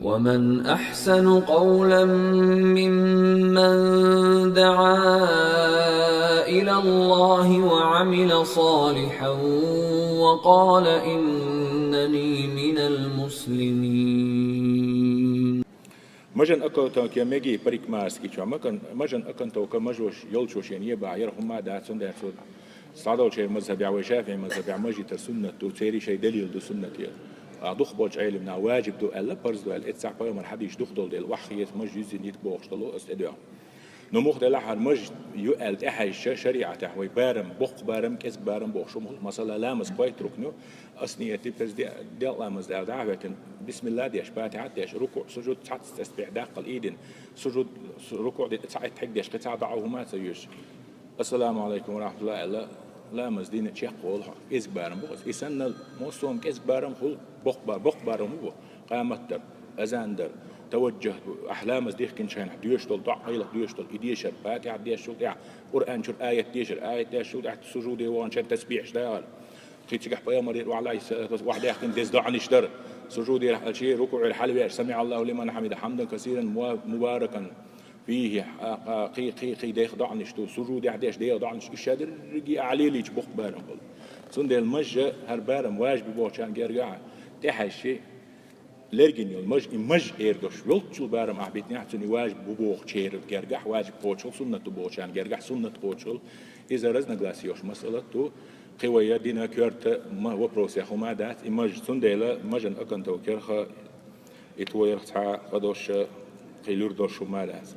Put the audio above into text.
ومن أحسن قولا ممن دعا إلى الله وعمل صالحا وقال إنني من المسلمين. مجن أكلتو كمجي بريك ماسكي شو مجن أكلتو كمجوش يلشوش يعني يبع يرهم ما داتون داتون صادوا شيء مذهب يعوي شافعي مذهب يعمجي تسنة وتيري شيء دليل دو سنة يا دخ بوج علمنا واجب دو ألا برز دو الاتسع بيوم الحديش دخ دول دل وحية مج يزين يتبوخ دلو استدعو نموخ دل أحد مج يؤل تحيش شريعة تحوي بارم بخ بارم كس بارم بخ شو مثلا لامس كويت ركنو أصنية تبتز دي لامس دعوة بسم الله ديش باتعات ديش ركوع سجود تحت تسبيح داخل إيدن سجود ركوع دي تسعة حق ديش قطع ضعوهما سيوش السلام عليكم ورحمة الله لا مزدين تشيخ قولها إز بارم بخس إسنا موسوم كإز بارم خل بخ بارم هو قامت در أذان در توجه أحلام مزديخ كن شين ديش تل ضع قيلة ديش تل إديشر فاتح ديش شو دع قرآن شو آية ديش شو دع سجود وان شن تسبيح شدار خي تجح بيا مريض وعلى واحد يختم دز دعني شدر سجود شيء ركوع الحلوة سمع الله لمن حمده حمدا كثيرا مباركا فيه قي ديخ ضعنش تو سجود عديش ديخ ضعنش إشادر رجي عليه ليش بخ بارم بل سند المج هر بارم واجب بوشان جرجع تحشي لرجني المج إيردوش ولتشل بارم أحبتني أحسن واجب بوخ شير جرجع واجب بوشل سنة بوشان جرجع سنة بوشل إذا رزنا جلاسيوش مسألة تو قوية دينا كرت ما هو بروسيخ وما دات المج سندلا مجن أكن تو كرخ يتوير تاع قدوش قيلور دوش وما دات